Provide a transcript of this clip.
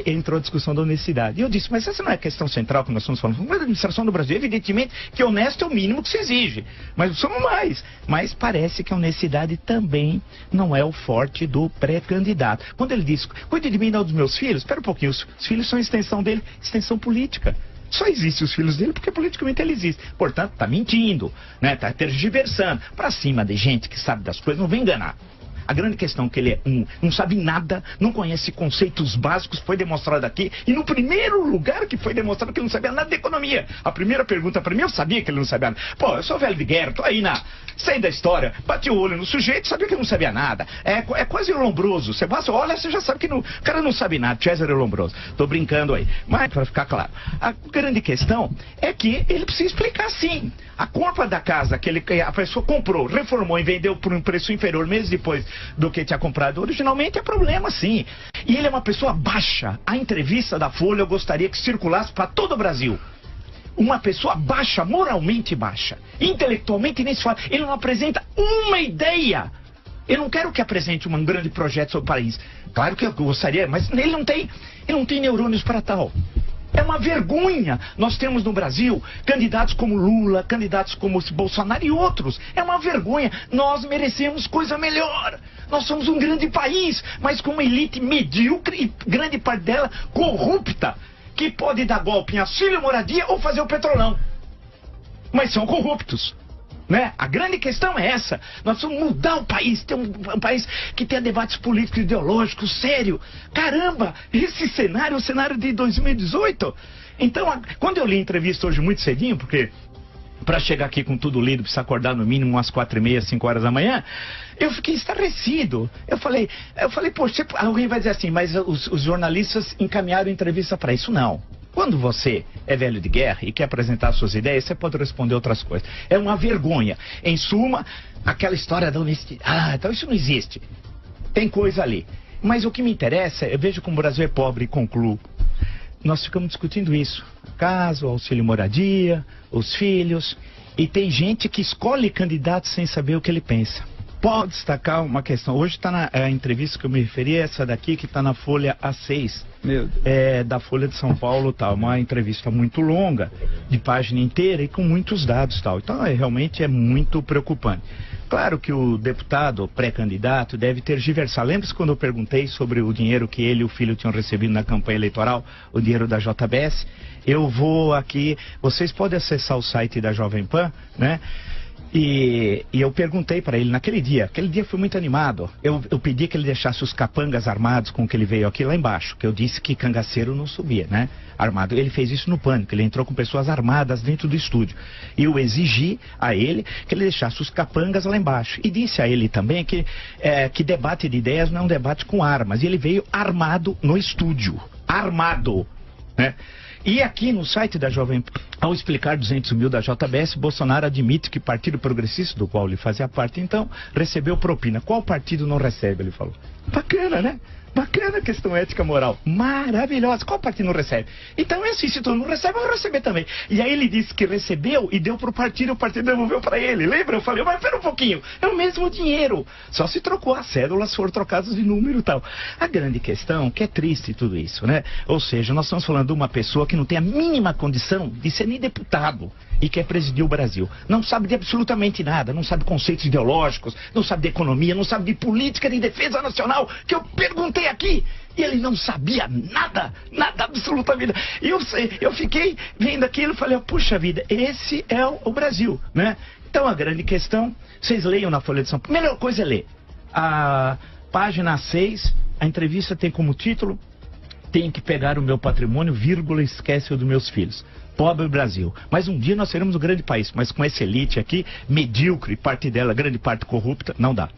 entrou a discussão da honestidade. E eu disse, mas essa não é a questão central que nós estamos falando. Mas a administração do Brasil, evidentemente, que honesto é o mínimo que se exige. Mas somos mais. Mas parece que a honestidade também não é o forte do pré-candidato. Quando ele disse, cuide de mim e não dos meus filhos, espera um pouquinho, os filhos são extensão dele, extensão política. Só existem os filhos dele porque politicamente ele existe. Portanto, está mentindo, né? Está tergiversando. Para cima de gente que sabe das coisas, não vem enganar. A grande questão é que ele não sabe nada, não conhece conceitos básicos, foi demonstrado aqui. E no primeiro lugar que foi demonstrado que ele não sabia nada de economia. A primeira pergunta para mim, eu sabia que ele não sabia nada. Pô, eu sou velho de guerra, tô aí sei da história, bati o olho no sujeito, sabia que ele não sabia nada. É quase lombroso. Você basta, olha, você já sabe que o cara não sabe nada. Cesare Lombroso. Tô brincando aí. Mas, para ficar claro, a grande questão é que ele precisa explicar sim. A compra da casa que a pessoa comprou, reformou e vendeu por um preço inferior meses depois do que tinha comprado originalmente, é problema sim. E ele é uma pessoa baixa. A entrevista da Folha eu gostaria que circulasse para todo o Brasil. Uma pessoa baixa, moralmente baixa, intelectualmente nem se fala. Ele não apresenta uma ideia. Eu não quero que apresente um grande projeto sobre o país. Claro que eu gostaria, mas ele não tem neurônios para tal. É uma vergonha. Nós temos no Brasil candidatos como Lula, candidatos como Bolsonaro e outros. É uma vergonha. Nós merecemos coisa melhor. Nós somos um grande país, mas com uma elite medíocre e grande parte dela corrupta, que pode dar golpe em auxílio moradia ou fazer o petrolão. Mas são corruptos. Né? A grande questão é essa. Nós vamos mudar o país, ter um país que tenha debates políticos e ideológicos sério. Caramba, esse cenário é o cenário de 2018. Então, quando eu li a entrevista hoje muito cedinho, porque para chegar aqui com tudo lido precisa acordar no mínimo umas 4h30, 5 horas da manhã, eu fiquei estarrecido. Eu falei, poxa, alguém vai dizer assim, mas os jornalistas encaminharam a entrevista para isso. Não. Quando você é velho de guerra e quer apresentar suas ideias, você pode responder outras coisas. É uma vergonha. Em suma, aquela história da honestidade. Ah, então isso não existe. Tem coisa ali. Mas o que me interessa, eu vejo como o Brasil é pobre e concluo. Nós ficamos discutindo isso. Caso, auxílio moradia, os filhos. E tem gente que escolhe candidato sem saber o que ele pensa. Pode destacar uma questão. Hoje está na entrevista que eu me referi, essa daqui que está na Folha A6. Meu Deus. Da Folha de São Paulo, tal. Uma entrevista muito longa, de página inteira e com muitos dados, tal. Então, realmente é muito preocupante. Claro que o deputado pré-candidato deve tergiversar. Lembra-se quando eu perguntei sobre o dinheiro que ele e o filho tinham recebido na campanha eleitoral, o dinheiro da JBS? Eu vou aqui, vocês podem acessar o site da Jovem Pan, né? E eu perguntei para ele naquele dia foi muito animado. Eu pedi que ele deixasse os capangas armados com que ele veio aqui lá embaixo, que eu disse que cangaceiro não subia, né? Armado. Ele fez isso no Pânico, ele entrou com pessoas armadas dentro do estúdio. E eu exigi a ele que ele deixasse os capangas lá embaixo. E disse a ele também que debate de ideias não é um debate com armas. E ele veio armado no estúdio. Armado, né? E aqui no site da Jovem Pan, ao explicar 200 mil da JBS, Bolsonaro admite que o Partido Progressista, do qual ele fazia parte, então, recebeu propina. Qual partido não recebe, ele falou. Bacana, né? Bacana a questão ética moral. Maravilhosa. Qual partido não recebe? Então, assim, se todo mundo recebe, eu vou receber também. E aí ele disse que recebeu e deu pro partido, o partido devolveu para ele. Lembra? Eu falei, mas pera um pouquinho, é o mesmo dinheiro. Só se trocou as cédulas, foram trocadas de número e tal. A grande questão, que é triste tudo isso, né? Ou seja, nós estamos falando de uma pessoa que não tem a mínima condição de ser nem deputado e quer presidir o Brasil. Não sabe de absolutamente nada, não sabe conceitos ideológicos, não sabe de economia, não sabe de política de defesa nacional, que eu perguntei aqui, e ele não sabia nada, absolutamente. E eu fiquei vendo aquilo e falei, puxa vida, esse é o Brasil, né? Então a grande questão, vocês leiam na Folha de São Paulo, melhor coisa é ler. A página 6, a entrevista tem como título, tem que pegar o meu patrimônio, vírgula, esquece o dos meus filhos. Pobre Brasil. Mas um dia nós seremos um grande país, mas com essa elite aqui, medíocre, parte dela, grande parte corrupta, não dá.